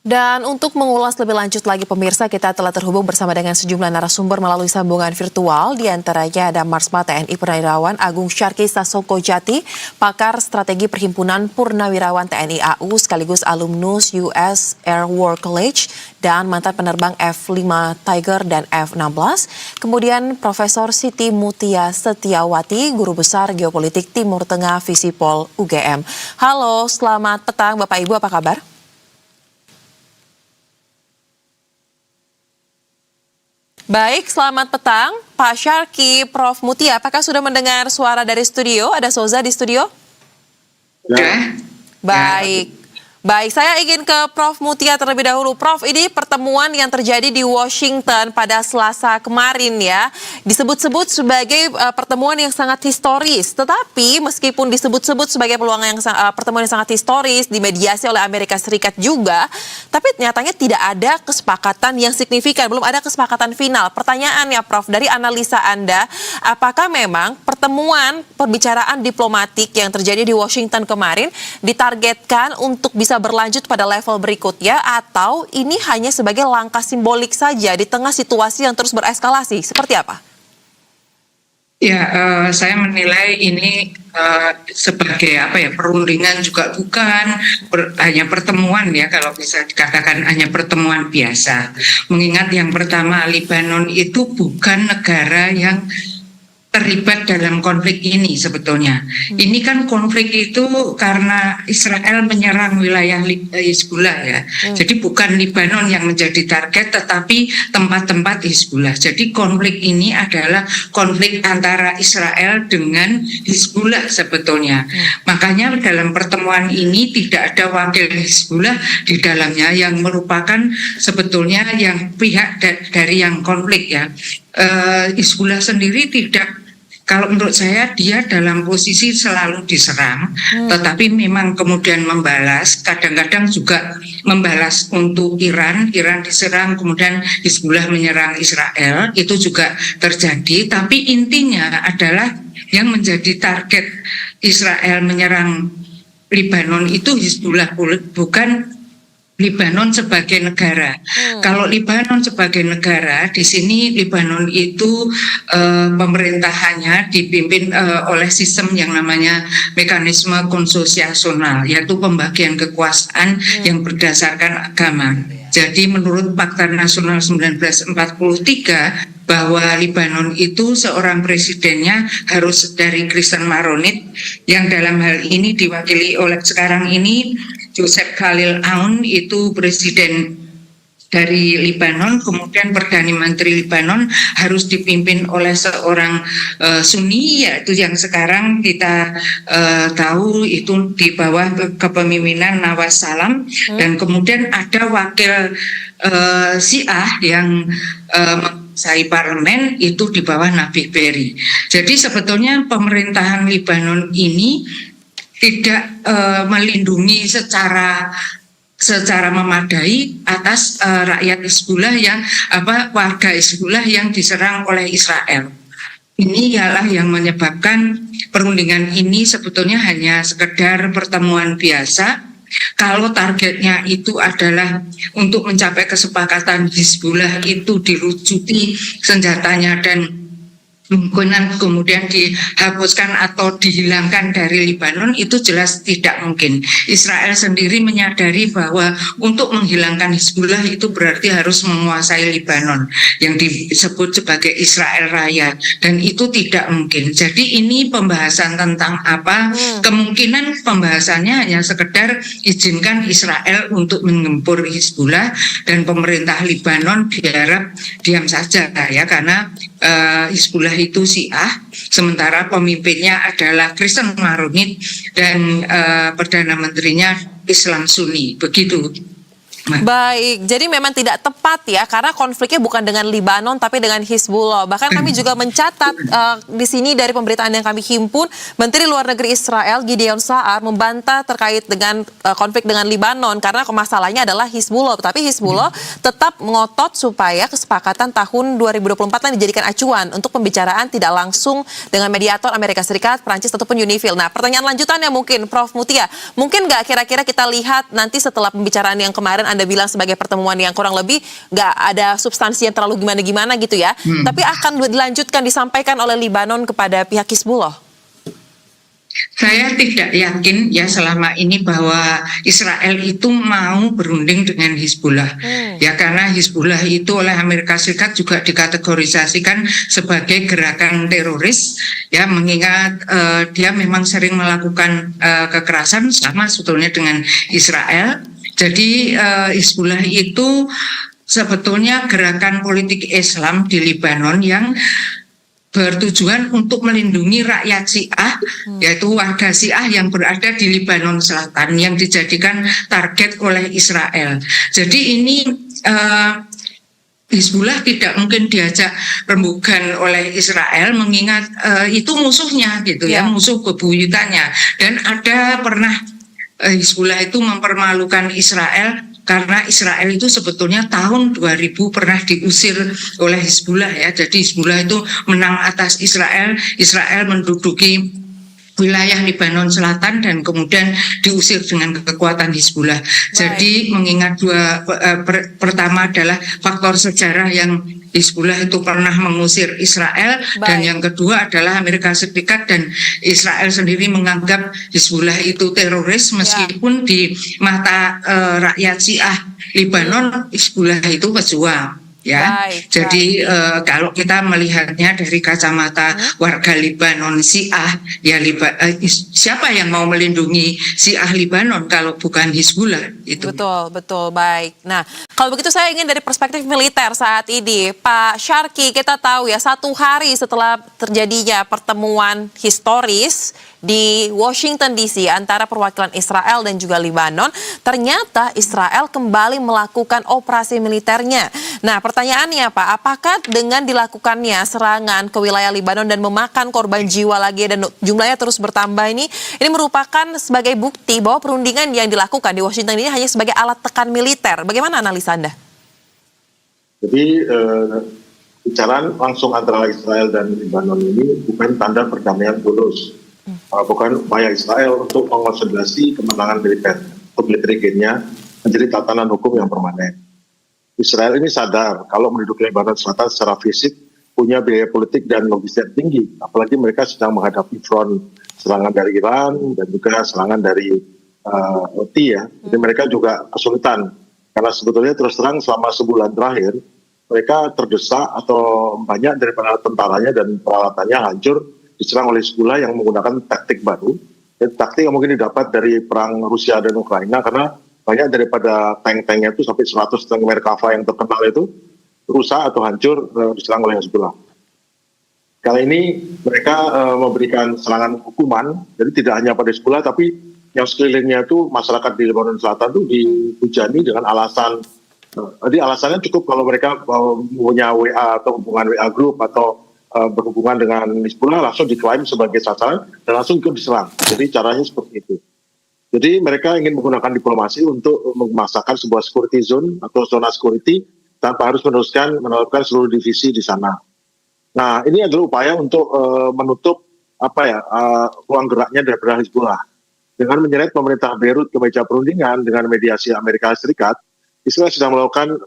Dan untuk mengulas lebih lanjut lagi pemirsa, kita telah terhubung bersama dengan sejumlah narasumber melalui sambungan virtual. Di antaranya ada Marsma TNI Purnawirawan Agung Syarki Sasoko Jati, pakar strategi Perhimpunan Purnawirawan TNI AU sekaligus alumnus US Air War College dan mantan penerbang F-5 Tiger dan F-16. Kemudian Profesor Siti Mutia Setiawati, Guru Besar Geopolitik Timur Tengah Visipol UGM. Halo, selamat petang Bapak Ibu, apa kabar? Baik, selamat petang Pak Syarki, Prof. Mutia. Apakah sudah mendengar suara dari studio? Ada Soza di studio? Ya. Baik. Baik, saya ingin ke Prof. Mutia terlebih dahulu. Prof, ini pertemuan yang terjadi di Washington pada Selasa kemarin ya. Disebut-sebut sebagai pertemuan yang sangat historis. Tetapi meskipun disebut-sebut sebagai pertemuan yang sangat historis, dimediasi oleh Amerika Serikat juga, tapi nyatanya tidak ada kesepakatan yang signifikan. Belum ada kesepakatan final. Pertanyaannya Prof, dari analisa Anda, apakah memang pertemuan pembicaraan diplomatik yang terjadi di Washington kemarin ditargetkan untuk bisa berlanjut pada level berikutnya, atau ini hanya sebagai langkah simbolik saja di tengah situasi yang terus bereskalasi? Seperti apa? Ya, saya menilai ini sebagai perundingan juga bukan hanya pertemuan ya, kalau bisa dikatakan hanya pertemuan biasa. Mengingat yang pertama, Lebanon itu bukan negara yang terlibat dalam konflik ini sebetulnya. Ini kan konflik itu karena Israel menyerang wilayah Hizbullah ya. Jadi bukan Lebanon yang menjadi target, tetapi tempat-tempat Hizbullah. Jadi konflik ini adalah konflik antara Israel dengan Hizbullah sebetulnya. Makanya dalam pertemuan ini tidak ada wakil Hizbullah di dalamnya yang merupakan sebetulnya yang pihak dari yang konflik ya. Hizbullah sendiri tidak, kalau menurut saya dia dalam posisi selalu diserang, tetapi memang kemudian membalas, kadang-kadang juga membalas untuk Iran diserang, kemudian Hizbullah menyerang Israel, itu juga terjadi. Tapi intinya adalah yang menjadi target Israel menyerang Lebanon itu Hizbullah, bukan Lebanon sebagai negara. Kalau Lebanon sebagai negara, di sini Lebanon itu pemerintahannya dipimpin oleh sistem yang namanya mekanisme konsosiasional, yaitu pembagian kekuasaan yang berdasarkan agama. Jadi menurut Fakta Nasional 1943 bahwa Lebanon itu seorang presidennya harus dari Kristen Maronit, yang dalam hal ini diwakili oleh sekarang ini Joseph Khalil Aoun, itu presiden dari Lebanon. Kemudian Perdana Menteri Lebanon harus dipimpin oleh seorang Sunni, yaitu yang sekarang kita tahu itu di bawah kepemimpinan Nawaz Salam. Dan kemudian ada wakil Syiah yang menguasai parlemen, itu di bawah Nabih Berri. Jadi sebetulnya pemerintahan Lebanon ini tidak melindungi secara memadai atas rakyat Hizbullah yang warga Hizbullah yang diserang oleh Israel. Ini ialah yang menyebabkan perundingan ini sebetulnya hanya sekedar pertemuan biasa. Kalau targetnya itu adalah untuk mencapai kesepakatan Hizbullah itu dilucuti senjatanya dan kemudian dihapuskan atau dihilangkan dari Lebanon, itu jelas tidak mungkin. Israel sendiri menyadari bahwa untuk menghilangkan Hizbullah itu berarti harus menguasai Lebanon yang disebut sebagai Israel Raya, dan itu tidak mungkin. Jadi ini pembahasan tentang apa? Kemungkinan pembahasannya hanya sekedar izinkan Israel untuk menggempur Hizbullah, dan pemerintah Lebanon diharap diam saja ya, karena Hizbullah itu Syiah, sementara pemimpinnya adalah Kristen Maronit dan Perdana Menterinya Islam Sunni, begitu. Baik, jadi memang tidak tepat ya, karena konfliknya bukan dengan Lebanon tapi dengan Hizbullah. Bahkan kami juga mencatat di sini dari pemberitaan yang kami himpun, Menteri Luar Negeri Israel Gideon Saar membantah terkait dengan konflik dengan Lebanon, karena masalahnya adalah Hizbullah. Tapi Hizbullah tetap ngotot supaya kesepakatan tahun 2024 dijadikan acuan untuk pembicaraan tidak langsung dengan mediator Amerika Serikat, Prancis ataupun UNIFIL. Nah, pertanyaan lanjutannya mungkin Prof. Mutia, mungkin nggak kira-kira kita lihat nanti setelah pembicaraan yang kemarin Anda bilang sebagai pertemuan yang kurang lebih nggak ada substansi yang terlalu gimana-gimana gitu ya. Tapi akan dilanjutkan disampaikan oleh Libanon kepada pihak Hizbullah. Saya tidak yakin ya selama ini bahwa Israel itu mau berunding dengan Hizbullah. Ya karena Hizbullah itu oleh Amerika Serikat juga dikategorisasikan sebagai gerakan teroris ya, mengingat dia memang sering melakukan kekerasan sama sebetulnya dengan Israel. Jadi Hizbullah itu sebetulnya gerakan politik Islam di Libanon yang bertujuan untuk melindungi rakyat Syiah, yaitu warga Syiah yang berada di Libanon Selatan yang dijadikan target oleh Israel. Jadi ini Hizbullah tidak mungkin diajak rembugan oleh Israel, mengingat itu musuhnya gitu ya, musuh bebuyutannya. Dan ada pernah Hizbullah itu mempermalukan Israel karena Israel itu sebetulnya tahun 2000 pernah diusir oleh Hizbullah ya. Jadi Hizbullah itu menang atas Israel, Israel menduduki wilayah Libanon Selatan dan kemudian diusir dengan kekuatan Hizbullah. Jadi mengingat pertama adalah faktor sejarah yang Hizbullah itu pernah mengusir Israel, dan yang kedua adalah Amerika Serikat dan Israel sendiri menganggap Hizbullah itu teroris, meskipun di mata rakyat Syiah Libanon Hizbullah itu pejuang. Ya, jadi kalau kita melihatnya dari kacamata warga Libanon Syiah, ya siapa yang mau melindungi Syiah Libanon kalau bukan Hizbullah itu? Betul, baik. Nah, kalau begitu saya ingin dari perspektif militer saat ini, Pak Syarki, kita tahu ya 1 hari setelah terjadinya pertemuan historis di Washington DC antara perwakilan Israel dan juga Libanon, ternyata Israel kembali melakukan operasi militernya. Nah, pertanyaannya Pak, apakah dengan dilakukannya serangan ke wilayah Libanon dan memakan korban jiwa lagi dan jumlahnya terus bertambah ini merupakan sebagai bukti bahwa perundingan yang dilakukan di Washington ini hanya sebagai alat tekan militer? Bagaimana analisa Anda? Jadi bicara langsung antara Israel dan Libanon ini bukan tanda perdamaian tulus. Bukan upaya Israel untuk mengonsolidasi kemenangan militer atau military gain-nya menjadi tatanan hukum yang permanen. Israel ini sadar kalau menduduki Lebanon Selatan secara fisik punya biaya politik dan logistik tinggi, apalagi mereka sedang menghadapi front serangan dari Iran dan juga serangan dari Houthi ya. Jadi mereka juga kesulitan karena sebetulnya terus terang selama sebulan terakhir mereka terdesak atau banyak daripada tentaranya dan peralatannya hancur diserang oleh Hizbullah yang menggunakan taktik baru, taktik yang mungkin didapat dari perang Rusia dan Ukraina, karena banyak daripada tank-tanknya itu sampai 100 tank Merkava yang terkenal itu rusak atau hancur diserang oleh Hizbullah. Kali ini mereka memberikan serangan hukuman, jadi tidak hanya pada Hizbullah tapi yang sekelilingnya itu masyarakat di Lebanon Selatan itu dihujani dengan alasan, jadi alasannya cukup kalau mereka punya WA atau hubungan WA group atau berhubungan dengan Hizbullah langsung diklaim sebagai sasaran dan langsung ikut diserang. Jadi caranya seperti itu. Jadi mereka ingin menggunakan diplomasi untuk memasakkan sebuah security zone atau zona security tanpa harus meneruskan seluruh divisi di sana. Nah, ini adalah upaya untuk menutup ruang geraknya daripada Hizbullah. Dengan menyeret pemerintah Beirut ke meja perundingan dengan mediasi Amerika Serikat, Israel sedang melakukan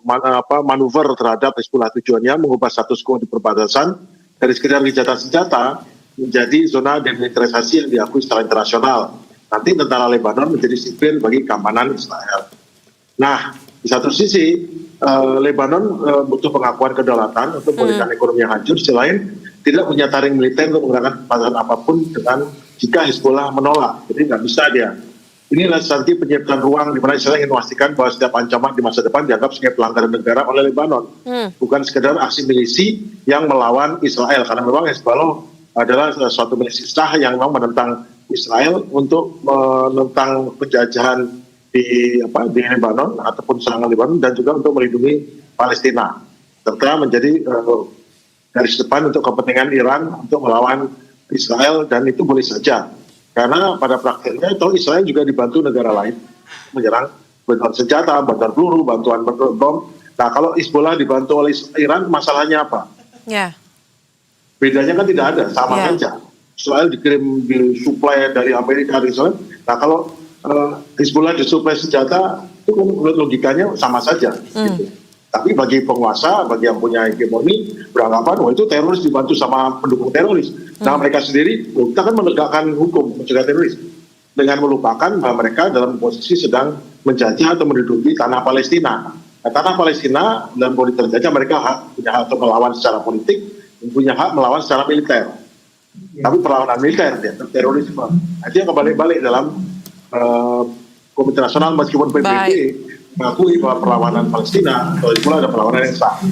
manuver terhadap Hizbullah. Tujuannya mengubah status quo di perbatasan dari sekedar gencatan senjata menjadi zona demilitarisasi yang diakui secara internasional. Nanti tentara Lebanon menjadi sipir bagi keamanan Israel. Nah, di satu sisi Lebanon butuh pengakuan kedaulatan untuk memulihkan ekonomi yang hancur, sisi lain tidak punya taring militer untuk menggunakan kekuatan apapun dengan jika Hizbullah menolak. Jadi nggak bisa dia. Inilah nanti penyebabkan ruang di mana Israel ingin memastikan bahwa setiap ancaman di masa depan dianggap sebagai pelanggaran negara oleh Lebanon. Bukan sekedar aksi milisi yang melawan Israel. Karena memang Hezbollah adalah suatu milisi sah yang memang menentang Israel untuk menentang penjajahan di Lebanon ataupun serangan Lebanon, dan juga untuk melindungi Palestina. Serta menjadi garis depan untuk kepentingan Iran untuk melawan Israel, dan itu boleh saja. Karena pada praktiknya itu Israel juga dibantu negara lain menyerang, bantuan senjata, bantuan peluru, bantuan bom. Nah, kalau Hizbullah dibantu oleh Iran, masalahnya apa? Bedanya kan tidak ada, sama saja. Israel dikirim disuplai dari Amerika dari Israel. Nah, kalau Hizbullah disuplai senjata itu kan menurut logikanya sama saja. Gitu. Tapi bagi penguasa, bagi yang punya hegemoni, beranggapan itu teroris dibantu sama pendukung teroris. Nah mereka sendiri, kita kan menegakkan hukum mencegah teroris dengan melupakan bahwa mereka dalam posisi sedang menjajah atau menduduki tanah Palestina. Nah, tanah Palestina dalam politik terjajah mereka punya hak untuk melawan secara politik, dan punya hak melawan secara militer. Tapi perlawanan militer dia terorisme. Nah, itu yang kebalik-balik dalam Komite Nasional meskipun PBB mengakui bahwa perlawanan Palestina atau Hizbullah ada perlawanan yang sah.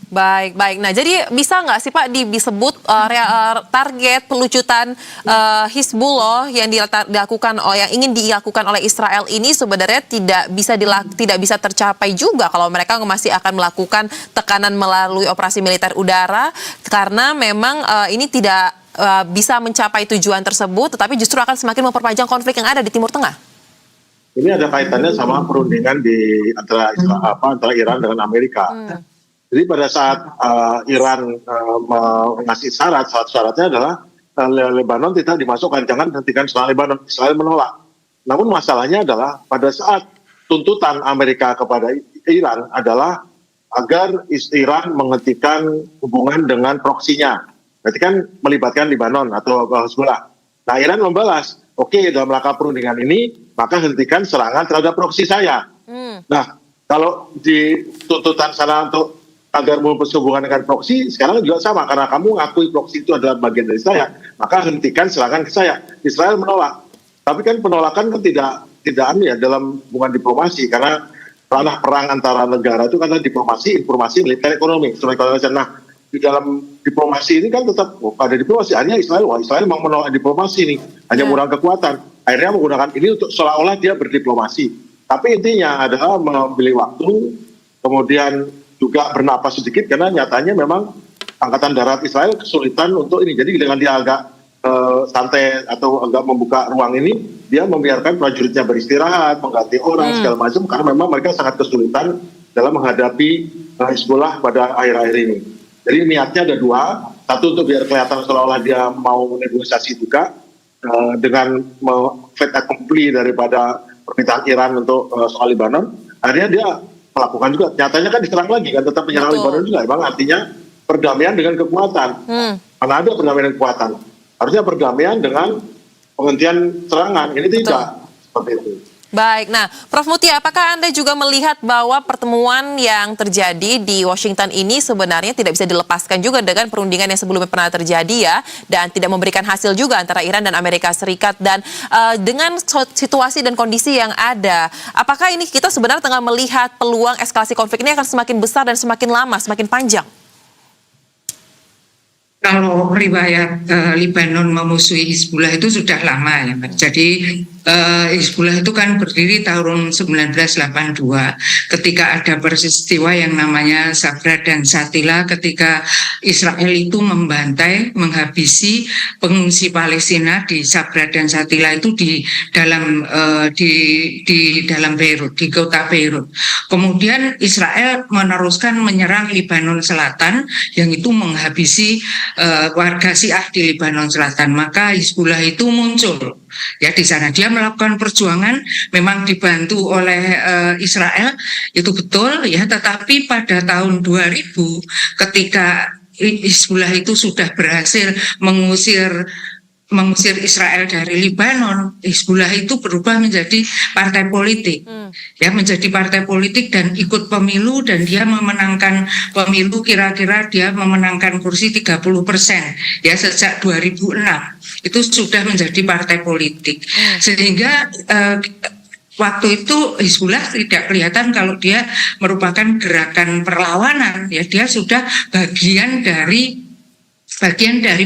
Baik. Nah, jadi bisa nggak sih Pak disebut target pelucutan Hizbullah yang dilakukan yang ingin dilakukan oleh Israel ini sebenarnya tidak bisa tercapai juga kalau mereka masih akan melakukan tekanan melalui operasi militer udara karena memang ini tidak bisa mencapai tujuan tersebut, tetapi justru akan semakin memperpanjang konflik yang ada di Timur Tengah. Ini ada kaitannya sama perundingan antara Iran dengan Amerika. Jadi pada saat Iran mengasih syaratnya adalah Lebanon tidak dimasukkan, jangan hentikan serangan Lebanon. Israel menolak. Namun masalahnya adalah pada saat tuntutan Amerika kepada Iran adalah agar Iran menghentikan hubungan dengan proksinya. Berarti kan melibatkan Lebanon atau Hizbullah. Nah Iran membalas, oke, dalam rangka perundingan ini maka hentikan serangan terhadap proksi saya. Nah kalau di tuntutan sana untuk agar memutus hubungan dengan proksi, sekarang juga sama, karena kamu ngakui proksi itu adalah bagian dari saya, maka hentikan serangan ke saya. Israel menolak, tapi kan penolakan kan tidak dalam hubungan diplomasi, karena ranah perang antara negara itu karena diplomasi, informasi, militer, ekonomi. Nah di dalam diplomasi ini kan tetap ada diplomasi, hanya Israel mau menolak diplomasi ini, hanya menggunakan kekuatan, akhirnya menggunakan ini untuk seolah-olah dia berdiplomasi. Tapi intinya adalah membeli waktu, kemudian juga bernapas sedikit karena nyatanya memang Angkatan Darat Israel kesulitan untuk ini. Jadi dengan dia agak santai atau agak membuka ruang ini, dia membiarkan prajuritnya beristirahat, mengganti orang segala macam karena memang mereka sangat kesulitan dalam menghadapi Hizbullah pada akhir-akhir ini. Jadi niatnya ada dua, satu untuk biar kelihatan seolah-olah dia mau negosiasi juga dengan fait accompli daripada permintaan Iran untuk soal Lebanon. Akhirnya dia melakukan juga, nyatanya kan diserang lagi kan, tetap menyerang Lebanon juga. Emang artinya perdamaian dengan kekuatan. Mana ada perdamaian dengan kekuatan? Harusnya perdamaian dengan penghentian serangan. Ini tidak seperti itu. Baik, nah Prof Mutia, apakah Anda juga melihat bahwa pertemuan yang terjadi di Washington ini sebenarnya tidak bisa dilepaskan juga dengan perundingan yang sebelumnya pernah terjadi ya, dan tidak memberikan hasil juga antara Iran dan Amerika Serikat, dan dengan situasi dan kondisi yang ada, apakah ini kita sebenarnya tengah melihat peluang eskalasi konflik ini akan semakin besar dan semakin lama, semakin panjang? Kalau riwayat Lebanon memusuhi Hizbullah itu sudah lama ya, Mbak. Jadi Hizbullah itu kan berdiri tahun 1982 ketika ada peristiwa yang namanya Sabra dan Shatila, ketika Israel itu membantai, menghabisi pengungsi Palestina di Sabra dan Shatila itu di dalam Beirut, di kota Beirut. Kemudian Israel meneruskan menyerang Lebanon Selatan yang itu menghabisi warga Syiah di Lebanon Selatan. Maka Hizbullah itu muncul ya di sana. Dia melakukan perjuangan, memang dibantu oleh Israel, itu betul ya. Tetapi pada tahun 2000 ketika Hizbullah itu sudah berhasil mengusir Israel dari Lebanon, Hizbullah itu berubah menjadi partai politik, ya, menjadi partai politik dan ikut pemilu, dan dia memenangkan pemilu, kira-kira dia memenangkan kursi 30% ya sejak 2006 itu sudah menjadi partai politik, sehingga waktu itu Hizbullah tidak kelihatan kalau dia merupakan gerakan perlawanan, ya dia sudah bagian dari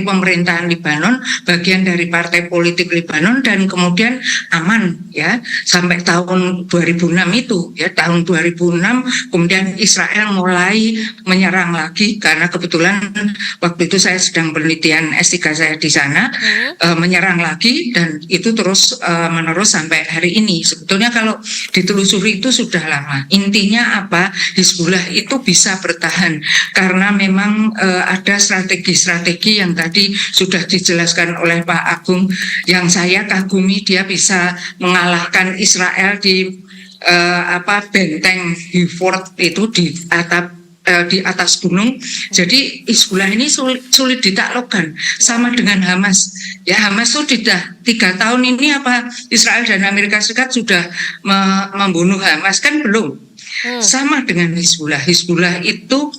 pemerintahan Lebanon, bagian dari partai politik Lebanon, dan kemudian aman ya sampai tahun 2006 itu ya. Tahun 2006 kemudian Israel mulai menyerang lagi karena kebetulan waktu itu saya sedang penelitian S3 saya di sana, menyerang lagi, dan itu terus menerus sampai hari ini. Sebetulnya kalau ditelusuri itu sudah lama. Intinya apa? Hizbullah itu bisa bertahan karena memang ada strategi strategi yang tadi sudah dijelaskan oleh Pak Agung, yang saya kagumi dia bisa mengalahkan Israel di benteng Beaufort itu di atas gunung. Jadi Hizbullah ini sulit ditaklukkan, sama dengan Hamas. Ya, Hamas sudah 3 tahun ini Israel dan Amerika Serikat sudah membunuh Hamas, kan belum. Sama dengan Hizbullah. Hizbullah itu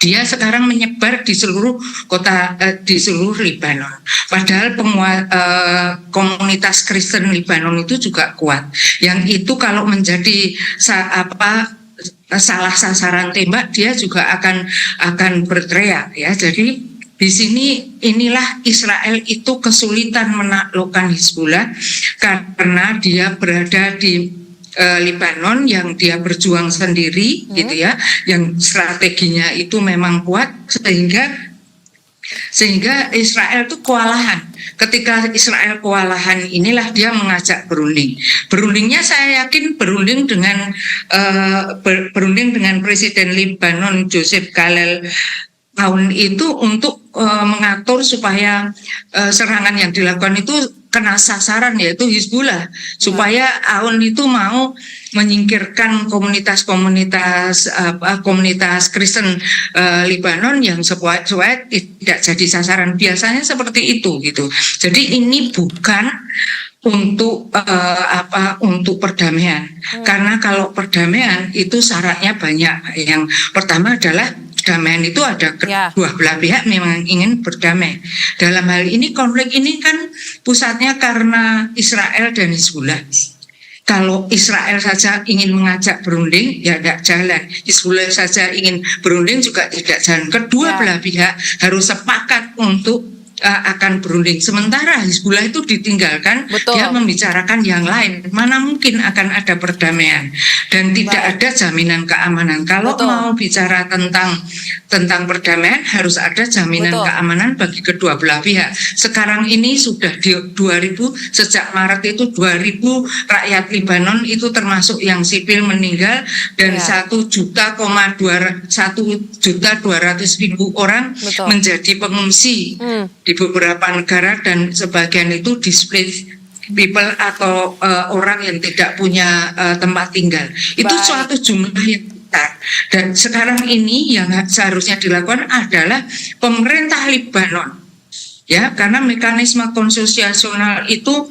dia sekarang menyebar di seluruh kota, di seluruh Lebanon. Padahal komunitas Kristen Lebanon itu juga kuat. Yang itu kalau menjadi salah sasaran tembak, dia juga akan berteriak, ya. Jadi di sini inilah Israel itu kesulitan menaklukkan Hizbullah karena dia berada di Lebanon yang dia berjuang sendiri, gitu ya, yang strateginya itu memang kuat, sehingga Israel itu kewalahan. Ketika Israel kewalahan, inilah dia mengajak berunding. Berundingnya saya yakin berunding dengan Presiden Lebanon Joseph Galel tahun itu untuk mengatur supaya serangan yang dilakukan itu kena sasaran, yaitu Hizbullah, supaya Aoun itu mau menyingkirkan komunitas Kristen Lebanon yang supaya tidak jadi sasaran. Biasanya seperti itu, gitu. Jadi ini bukan untuk untuk perdamaian, karena kalau perdamaian itu syaratnya banyak. Yang pertama adalah perdamaian itu ada kedua belah pihak memang ingin berdamai. Dalam hal ini konflik ini kan pusatnya karena Israel dan Hizbullah. Kalau Israel saja ingin mengajak berunding, ya tidak jalan. Hizbullah saja ingin berunding juga tidak jalan. Kedua belah pihak harus sepakat untuk akan berunding. Sementara Hizbullah itu ditinggalkan, dia membicarakan yang lain. Mana mungkin akan ada perdamaian, dan tidak ada jaminan keamanan. Kalau mau bicara tentang perdamaian, harus ada jaminan keamanan bagi kedua belah pihak. Sekarang ini sudah di 2000, sejak Maret itu 2000 rakyat Lebanon itu termasuk yang sipil meninggal, dan 1.200.000 orang menjadi pengungsi di beberapa negara, dan sebagian itu displaced people atau orang yang tidak punya tempat tinggal. Itu suatu jumlah yang besar. Dan sekarang ini yang seharusnya dilakukan adalah pemerintah Lebanon, ya, karena mekanisme konstitusional itu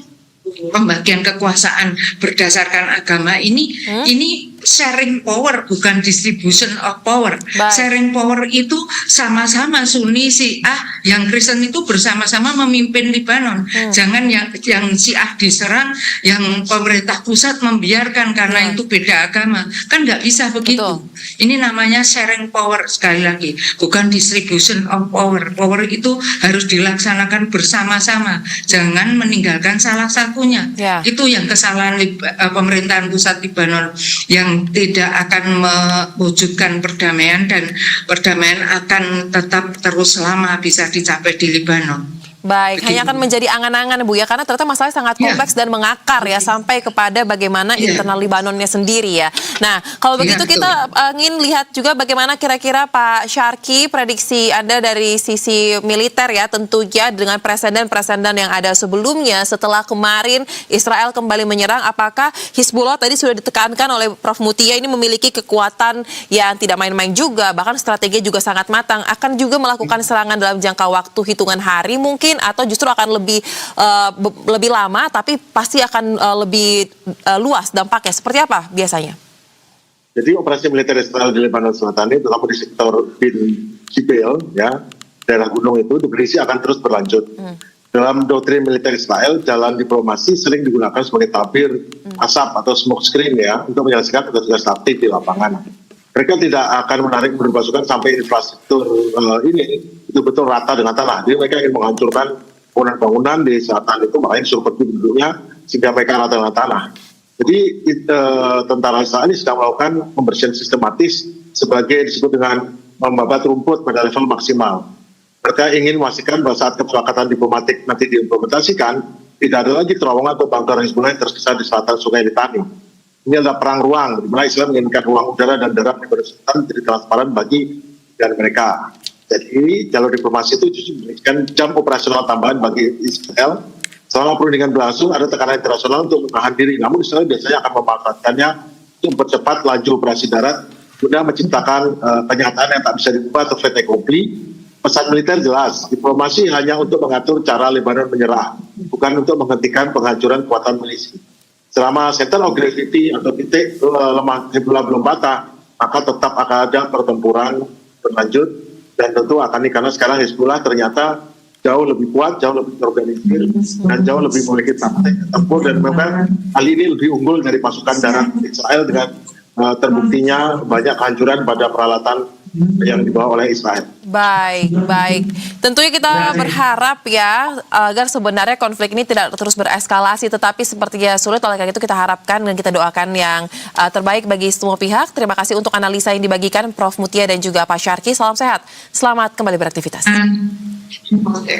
pembagian kekuasaan berdasarkan agama ini sharing power, bukan distribution of power. Sharing power itu sama-sama Sunni, Syiah, yang Kristen itu bersama-sama memimpin Lebanon. Jangan yang Syiah diserang, yang pemerintah pusat membiarkan karena itu beda agama. Kan nggak bisa begitu. Ini namanya sharing power, sekali lagi, bukan distribution of power. Power itu harus dilaksanakan bersama-sama. Jangan meninggalkan salah satunya. Itu yang kesalahan pemerintahan pusat Lebanon, yang tidak akan mewujudkan perdamaian, dan perdamaian akan tetap terus lama bisa dicapai di Lebanon. Baik, hanya akan menjadi angan-angan, Bu, ya, karena ternyata masalahnya sangat kompleks dan mengakar, ya, sampai kepada bagaimana internal Libanonnya sendiri, ya. Nah, kalau begitu kita ingin lihat juga bagaimana kira-kira Pak Syarki, prediksi Anda dari sisi militer, ya, tentunya dengan presiden-presiden yang ada sebelumnya. Setelah kemarin Israel kembali menyerang, apakah Hizbullah tadi sudah ditekankan oleh Prof. Mutia ini memiliki kekuatan yang tidak main-main juga, bahkan strategi juga sangat matang, akan juga melakukan serangan dalam jangka waktu hitungan hari mungkin, atau justru akan lebih lama, tapi pasti akan lebih luas dampaknya. Seperti apa biasanya? Jadi operasi militer Israel di Lebanon Selatan ini, terutama di sektor Bin Jibel, ya, daerah gunung itu, definisi akan terus berlanjut. Dalam doktrin militer Israel, jalan diplomasi sering digunakan sebagai tabir asap atau smoke screen, ya, untuk menyelesaikan tugas-tugas taktik di lapangan. Mereka tidak akan menarik mundur pasukan sampai infrastruktur ini betul-betul rata dengan tanah. Jadi mereka ingin menghancurkan bangunan-bangunan di selatan itu, makanya disuruh pergi penduduknya sehingga mereka rata dengan tanah. Jadi tentara Israel ini sedang melakukan pembersihan sistematis sebagai disebut dengan membabat rumput pada level maksimal. Mereka ingin memastikan bahwa saat kesepakatan diplomatik nanti diimplementasikan, tidak ada lagi terowongan atau bunker Hizbullah yang tersisa di selatan Sungai Litani. Ini adalah perang ruang, di mana Israel menginginkan ruang udara dan darat yang bersangkutan jadi transparan bagi dan mereka. Jadi jalur diplomasi itu justru memberikan jam operasional tambahan bagi Israel. Selama perundingan berlangsung ada tekanan internasional untuk menahan diri. Namun Israel biasanya akan memanfaatkannya untuk mempercepat laju operasi darat guna menciptakan kenyataan yang tak bisa diubah atau fait accompli. Pesan militer jelas, diplomasi hanya untuk mengatur cara Lebanon menyerah, bukan untuk menghentikan penghancuran kekuatan milisi. Selama center of gravity atau titik lemah Hezbollah belum patah, maka tetap akan ada pertempuran berlanjut, dan tentu akan karena sekarang Hezbollah ternyata jauh lebih kuat, jauh lebih terorganisir, dan jauh lebih memiliki taktik tempur, dan memang hal ini lebih unggul dari pasukan darat Israel dengan terbuktinya banyak kehancuran pada peralatan yang dibawa oleh Israel. Baik. Tentunya kita berharap ya agar sebenarnya konflik ini tidak terus bereskalasi, tetapi sepertinya sulit. Oleh karena itu kita harapkan dan kita doakan yang terbaik bagi semua pihak. Terima kasih untuk analisa yang dibagikan Prof. Mutia dan juga Pak Syarki. Salam sehat, selamat kembali beraktivitas. Oke.